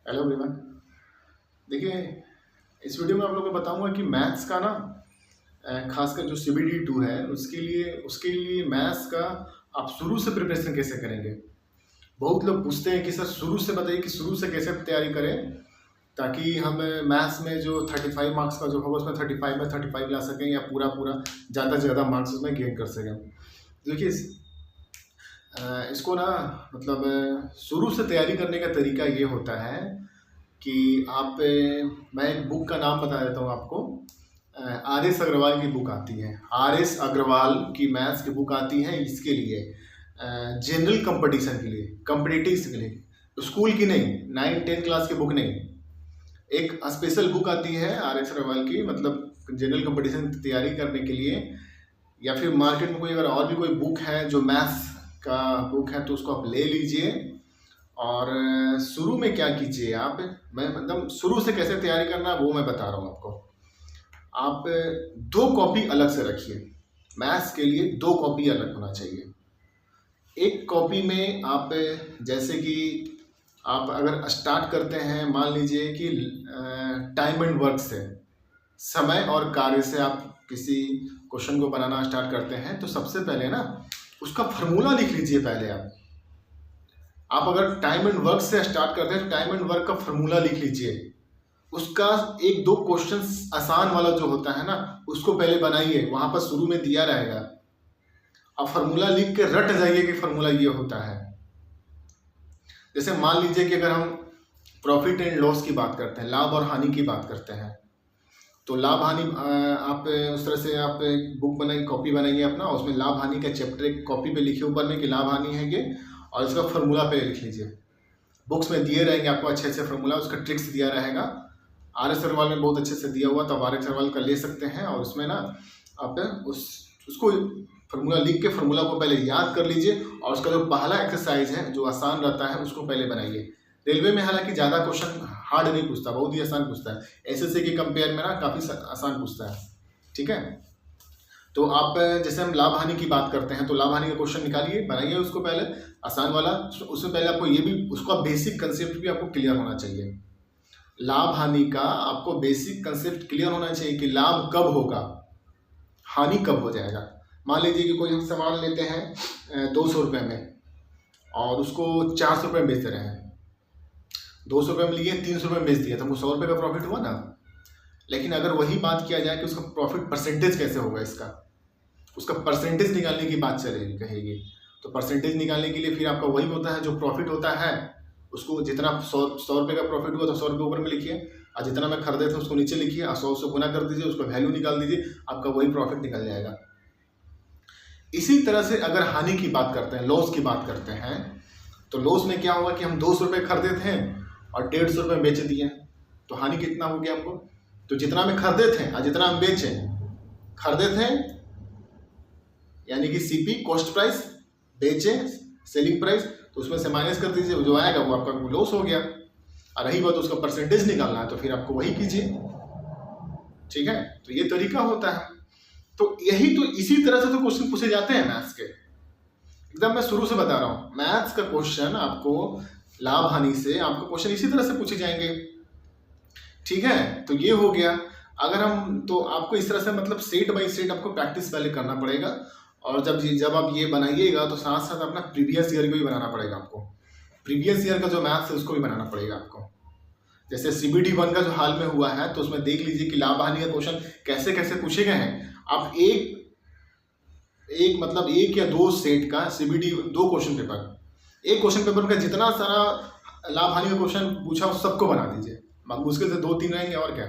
Hello everyone. देखिए, इस video में आप लोगों को बताऊंगा कि मैथ्स का ना खासकर जो CBD 2 है उसके लिए मैथ्स का आप शुरू से प्रिपरेशन कैसे करेंगे। बहुत लोग पूछते हैं कि सर शुरू से बताइए कि शुरू से कैसे तैयारी करें ताकि हम मैथ्स में जो 35 मार्क्स का जो होगा उसमें 35 में 35 ला सकें या पूरा पूरा ज़्यादा से ज़्यादा मार्क्स उसमें गेन कर सकें। देखिए, इसको ना मतलब शुरू से तैयारी करने का तरीका ये होता है कि आप मैं एक बुक का नाम बता देता हूँ आपको। RS अग्रवाल की बुक आती है, RS अग्रवाल की मैथ्स की बुक आती है इसके लिए, जनरल कंपटीशन के लिए, कॉम्पिटिटिव के लिए, स्कूल की नहीं, 9-10 क्लास की बुक नहीं। एक स्पेशल बुक आती है RS अग्रवाल की, मतलब जनरल कंपटीशन की तैयारी करने के लिए। या फिर मार्केट में कोई अगर और भी कोई बुक है जो मैथ्स का बुक है तो उसको आप ले लीजिए। और शुरू में क्या कीजिए आप, मैं मतलब शुरू से कैसे तैयारी करना वो मैं बता रहा हूँ आपको। आप 2 कॉपी अलग से रखिए, मैथ्स के लिए 2 कॉपी अलग होना चाहिए। एक कॉपी में आप जैसे कि आप अगर स्टार्ट करते हैं, मान लीजिए कि टाइम एंड वर्क से, समय और कार्य से आप किसी क्वेश्चन को बनाना स्टार्ट करते हैं तो सबसे पहले ना उसका फॉर्मूला लिख लीजिए पहले आप अगर टाइम एंड वर्क से स्टार्ट करते हैं तो टाइम एंड वर्क का फॉर्मूला लिख लीजिए। उसका 1-2 क्वेश्चन आसान वाला जो होता है ना उसको पहले बनाइए, वहां पर शुरू में दिया रहेगा। अब फॉर्मूला लिख के रट जाइए कि फॉर्मूला ये होता है। जैसे मान लीजिए कि अगर हम प्रॉफिट एंड लॉस की बात करते हैं, लाभ और हानि की बात करते हैं, तो लाभ हानि आप उस तरह से आप एक बुक बनाइए, कॉपी बनाइए अपना, उसमें लाभ हानि का चैप्टर एक कॉपी पे लिखिए ऊपर में कि लाभ हानि है ये, और इसका फॉर्मूला पे लिख लीजिए। बुक्स में दिए रहेंगे आपको अच्छे अच्छे फॉर्मूला, उसका ट्रिक्स दिया रहेगा। RS अग्रवाल में बहुत अच्छे से दिया हुआ, तो आप RS अग्रवाल का ले सकते हैं। और उसमें ना आप उसको फॉर्मूला लिख के फॉर्मूला को पहले याद कर लीजिए, और उसका जो पहला एक्सरसाइज है जो आसान रहता है उसको पहले बनाइए। रेलवे में हालांकि ज़्यादा क्वेश्चन हार्ड नहीं पूछता, बहुत ही आसान पूछता है, SSC के कंपेयर में ना काफ़ी आसान पूछता है। ठीक है, तो आप जैसे हम लाभ हानि की बात करते हैं तो लाभ हानि का क्वेश्चन निकालिए, बनाइए उसको पहले आसान वाला। उससे पहले आपको ये भी उसका बेसिक कंसेप्ट भी आपको क्लियर होना चाहिए। लाभ हानि का आपको बेसिक कंसेप्ट क्लियर होना चाहिए कि लाभ कब होगा, हानि कब हो जाएगा। मान लीजिए कि कोई हम सामान लेते हैं 200 रुपये में और उसको 400 रुपये में बेच रहे हैं। 200 रुपये में लिए, 300 रुपये में बेच दिया तो हमको 100 रुपये का प्रॉफिट हुआ ना। लेकिन अगर वही बात किया जाए कि उसका प्रॉफिट परसेंटेज कैसे होगा, इसका उसका परसेंटेज निकालने की बात चलेगी कहेगी, तो परसेंटेज निकालने के लिए फिर आपका वही होता है जो प्रॉफिट होता है, उसको जितना 100 रुपये का प्रॉफिट हुआ तो 100 रुपये ऊपर में लिखिए, और जितना मैं खरीदे थे उसको नीचे लिखिए, और 100 से गुना कर दीजिए, उसका वैल्यू निकाल दीजिए, आपका वही प्रॉफिट निकल जाएगा। इसी तरह से अगर हानि की बात करते हैं, लॉस की बात करते हैं, तो लॉस में क्या होगा कि हम 200 रुपये खरीदे थे और 150 रुपये बेच दिए, तो हानि कितना हो गया हमको। तो जितना में खरीदे थे और जितना हम बेचे, खरीदे थे यानी कि CP कॉस्ट प्राइस, बेचे सेलिंग प्राइस, तो उसमें से माइनस कर दीजिए, जो आएगा वो आपका लॉस हो गया। और रही बात उसका परसेंटेज निकालना है तो फिर आपको वही कीजिए। ठीक है, तो ये तरीका होता है। तो यही तो इसी तरह से तो क्वेश्चन पूछे जाते हैं मैथ्स के। एकदम मैं शुरू से बता रहा हूँ, मैथ्स का क्वेश्चन आपको लाभ हानि से आपको क्वेश्चन इसी तरह से पूछे जाएंगे। ठीक है, तो ये हो गया। अगर हम तो आपको इस तरह से मतलब सेट बाय सेट आपको प्रैक्टिस पहले करना पड़ेगा, और जब आप ये बनाइएगा तो साथ साथ अपना प्रीवियस ईयर को भी बनाना पड़ेगा आपको। प्रीवियस ईयर का जो मैथ्स है उसको भी बनाना पड़ेगा आपको। जैसे CBD 1 का जो हाल में हुआ है तो उसमें देख लीजिए कि लाभ हानि का क्वेश्चन कैसे कैसे पूछे गए हैं। आप एक मतलब 1 या 2 सेट का CBD 2 क्वेश्चन पेपर, एक क्वेश्चन पेपर का जितना सारा लाभ हानि का क्वेश्चन पूछा उस सबको बना दीजिए। मुश्किल से 2-3 रहेंगे और क्या।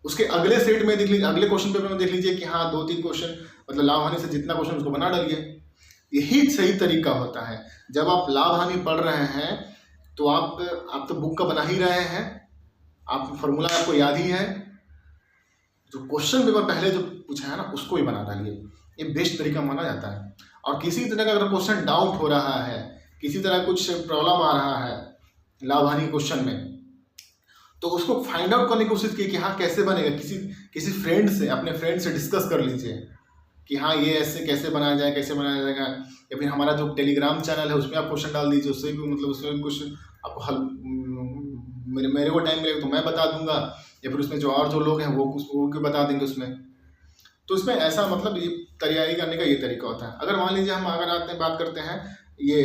उसके अगले सेट में देख लीजिए, अगले क्वेश्चन पेपर में देख लीजिए कि हाँ 2-3 क्वेश्चन मतलब लाभ हानि से जितना क्वेश्चन उसको बना डालिए। यही सही तरीका होता है। जब आप लाभ हानि पढ़ रहे हैं तो आप तो बुक का बना ही रहे हैं, आप फॉर्मूला आपको याद ही है, जो क्वेश्चन पेपर पहले जो पूछा है ना उसको ही बना डालिए। ये बेस्ट तरीका माना जाता है। और किसी तरह का अगर क्वेश्चन डाउट हो रहा है, किसी तरह कुछ प्रॉब्लम आ रहा है लाभ हानि क्वेश्चन में, तो उसको फाइंड आउट करने की कोशिश कीजिए कि हाँ कैसे बनेगा। किसी फ्रेंड से, अपने फ्रेंड से डिस्कस कर लीजिए कि हाँ ये ऐसे कैसे बनाया जाए, कैसे बनाया जाएगा। या फिर हमारा जो टेलीग्राम चैनल है उसमें आप क्वेश्चन डाल दीजिए, उससे भी मतलब उसमें भी कुछ आपको हल मेरे को टाइम मिलेगा तो मैं बता दूंगा, या फिर उसमें जो लोग हैं वो बता देंगे उसमें। तो इसमें ऐसा मतलब ये तैयारी करने का ये तरीका होता है। अगर मान लीजिए हम अगर आते हैं बात करते हैं ये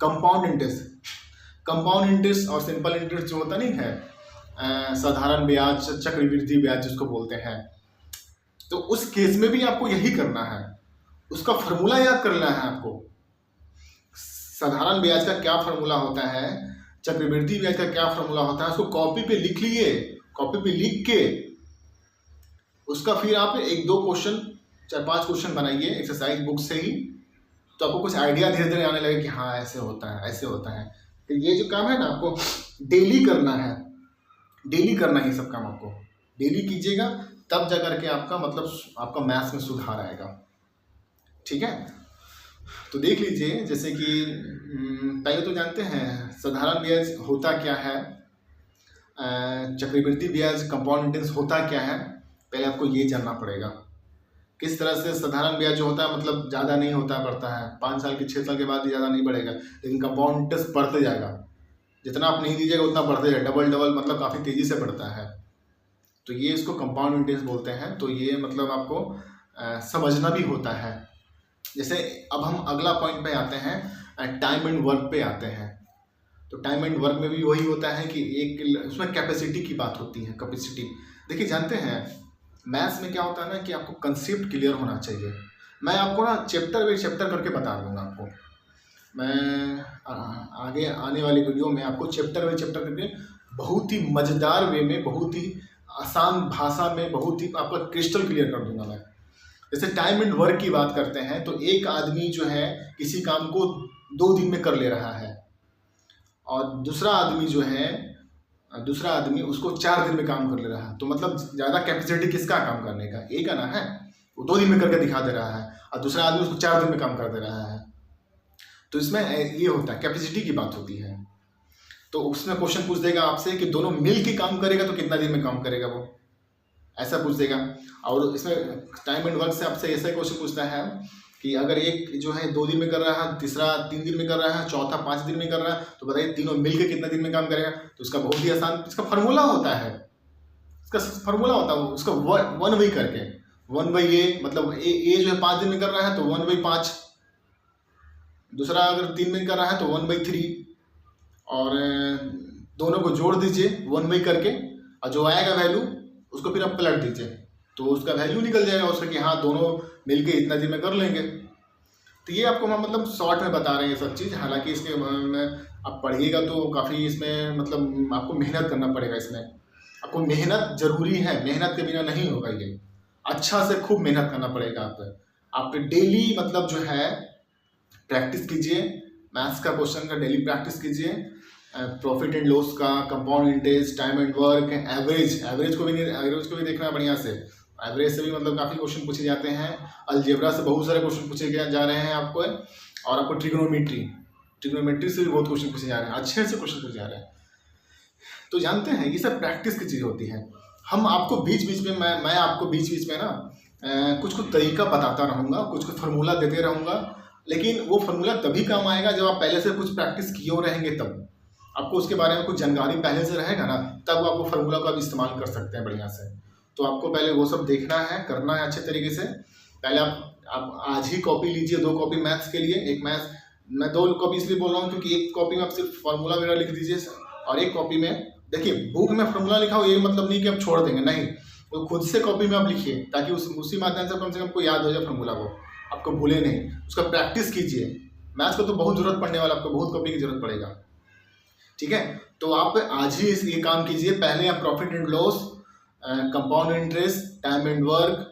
कंपाउंड इंटरेस्ट और सिंपल इंटरेस्ट जो होता नहीं है, साधारण ब्याज, चक्रवृद्धि ब्याज जिसको बोलते हैं, तो उस केस में भी आपको यही करना है, उसका फॉर्मूला याद करना है आपको। साधारण ब्याज का क्या फॉर्मूला होता है, चक्रवृद्धि ब्याज का क्या फॉर्मूला होता है, उसको कॉपी पे लिख लिए, कॉपी पे लिख के उसका फिर आप 1-2 क्वेश्चन 4-5 क्वेश्चन बनाइए एक्सरसाइज बुक से ही, तो आपको कुछ आइडिया धीरे धीरे आने लगे कि हाँ ऐसे होता है, ऐसे होता है। तो ये जो काम है ना आपको डेली करना है, डेली करना है, ये सब काम आपको डेली कीजिएगा, तब जा करके आपका मतलब आपका मैथ्स में सुधार आएगा। ठीक है, तो देख लीजिए जैसे कि पहले तो जानते हैं साधारण ब्याज होता क्या है, चक्रवृद्धि ब्याज कंपाउंड इंटरेस्ट होता क्या है, पहले आपको ये जानना पड़ेगा। किस तरह से साधारण ब्याज जो होता है मतलब ज़्यादा नहीं होता बढ़ता है, 5 साल के 6 साल के बाद ही ज़्यादा नहीं बढ़ेगा, लेकिन कंपाउंड इंटरेस्ट बढ़ते जाएगा, जितना आप नहीं दीजिएगा उतना बढ़ते जाएगा, डबल मतलब काफ़ी तेज़ी से बढ़ता है। तो ये इसको कंपाउंड इंटरेस्ट बोलते हैं। तो ये मतलब आपको समझना भी होता है। जैसे अब हम अगला पॉइंट पे आते हैं, टाइम एंड वर्क पे आते हैं। तो टाइम एंड वर्क में भी वही होता है कि एक उसमें कैपेसिटी की बात होती है। कैपेसिटी देखिए, जानते हैं मैथ्स में क्या होता है ना कि आपको कंसेप्ट क्लियर होना चाहिए। मैं आपको ना चैप्टर बाई चैप्टर करके बता दूंगा आपको। मैं आगे आने वाली वीडियो में आपको चैप्टर बाई चैप्टर करके बहुत ही मज़ेदार वे में, बहुत ही आसान भाषा में, बहुत ही आपका क्रिस्टल क्लियर कर दूंगा मैं। जैसे टाइम एंड वर्क की बात करते हैं तो एक आदमी जो है किसी काम को 2 दिन में कर ले रहा है, और दूसरा आदमी उसको 4 दिन में काम कर ले रहा है। तो मतलब ज़्यादा कैपेसिटी किसका काम करने का, एक का ना है, वो 2 दिन में करके दिखा दे रहा है, और दूसरा आदमी उसको 4 दिन में काम कर दे रहा है। तो इसमें ये होता है, कैपेसिटी की बात होती है। तो उसमें क्वेश्चन पूछ देगा आपसे कि दोनों मिल के काम करेगा तो कितना दिन में काम करेगा, वो ऐसा पूछ देगा। और इसमें टाइम एंड वर्क से आपसे ऐसा क्वेश्चन पूछता है कि अगर एक जो है 2 दिन में कर रहा है, तीसरा 3 दिन में कर रहा है, चौथा 5 दिन में कर रहा है, तो बताइए तीनों मिलके कितना दिन में काम करेगा। तो उसका बहुत ही आसान इसका फार्मूला होता है, उसका 1 बाई करके 1 बाई ए, मतलब ए जो है 5 दिन में कर रहा है तो 1 बाई 5, दूसरा अगर 3 में कर रहा है तो 1 बाई 3, और दोनों को जोड़ दीजिए 1 बाई करके, और जो आएगा वैल्यू उसको फिर आप पलट दीजिए, तो उसका वैल्यू निकल जाएगा उसका कि हाँ दोनों मिलके इतना दिन में कर लेंगे। तो ये आपको हम मतलब शॉर्ट में बता रहे हैं ये सब चीज़। हालांकि इसके में आप पढ़िएगा तो काफ़ी इसमें मतलब आपको मेहनत करना पड़ेगा। इसमें आपको मेहनत ज़रूरी है, मेहनत के बिना नहीं होगा ये। अच्छा से खूब मेहनत करना पड़ेगा आप डेली मतलब जो है प्रैक्टिस कीजिए, मैथ्स का क्वेश्चन का डेली प्रैक्टिस कीजिए, प्रॉफिट एंड लॉस का, compound interest, time and work, average को भी देखना है बढ़िया से। एवरेज से भी मतलब काफ़ी क्वेश्चन पूछे जाते हैं, अलजेब्रा से बहुत सारे क्वेश्चन पूछे जा रहे हैं आपको, और आपको ट्रिग्नोमेट्री से भी बहुत क्वेश्चन पूछे जा रहे हैं, अच्छे से क्वेश्चन पूछे जा रहे हैं। तो जानते हैं ये सब प्रैक्टिस की चीज़ होती है। हम आपको बीच बीच में मैं आपको बीच बीच में ना कुछ तरीका बताता रहूँगा, कुछ फार्मूला देते रहूँगा, लेकिन वो फार्मूला तभी काम आएगा जब आप पहले से कुछ प्रैक्टिस किए रहेंगे, तब आपको उसके बारे में कुछ जानकारी पहले से रहेगा ना, तब आप वो फार्मूला का भी इस्तेमाल कर सकते हैं बढ़िया से। तो आपको पहले वो सब देखना है, करना है अच्छे तरीके से। पहले आप आज ही कॉपी लीजिए, 2 कॉपी मैथ्स के लिए, एक मैथ्स मैं 2 कॉपी इसलिए बोल रहा हूँ क्योंकि एक कॉपी में आप सिर्फ फार्मूला वगैरह लिख दीजिए, और एक कॉपी में देखिए बुक में फार्मूला लिखा हो ये मतलब नहीं कि आप छोड़ देंगे, नहीं, तो खुद से कॉपी में आप लिखिए ताकि उसी माध्यम से कम आपको याद हो जाए फार्मूला, वो आपको भूले नहीं, उसका प्रैक्टिस कीजिए। मैथ्स को तो बहुत ज़रूरत पड़ने वाला, आपको बहुत कॉपी की जरूरत पड़ेगा। ठीक है, तो आप आज ही ये काम कीजिए। पहले आप profit and loss, compound interest, time and work,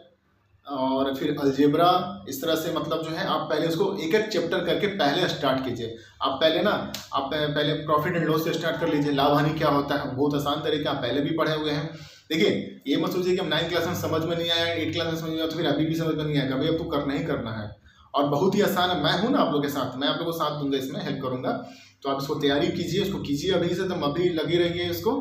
और फिर अलजेब्रा, इस तरह से मतलब जो है आप पहले उसको एक एक चैप्टर करके पहले स्टार्ट कीजिए। आप पहले प्रॉफिट एंड लॉस से स्टार्ट कर लीजिए। लाभ हानि क्या होता है, बहुत आसान तरीका, आप पहले भी पढ़े हुए हैं। देखिए ये मत सोचिए कि हम 9th क्लास में समझ में नहीं आया, 8th क्लास में समझ में आया तो फिर अभी भी समझ में नहीं आएगा, अभी आपको करना ही करना है, और बहुत ही आसान है। मैं हूँ ना आप लोग के साथ, मैं आप लोग को साथ दूंगा, इसमें हेल्प करूँगा। तो आप इसको तैयारी कीजिए, उसको कीजिए अभी से, तुम अभी लगे रहिए इसको,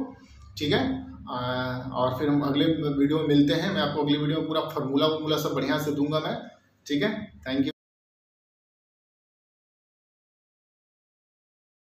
ठीक है। और फिर हम अगले वीडियो में मिलते हैं। मैं आपको अगली वीडियो में पूरा फार्मूला सब बढ़िया से दूंगा मैं, ठीक है। Thank you.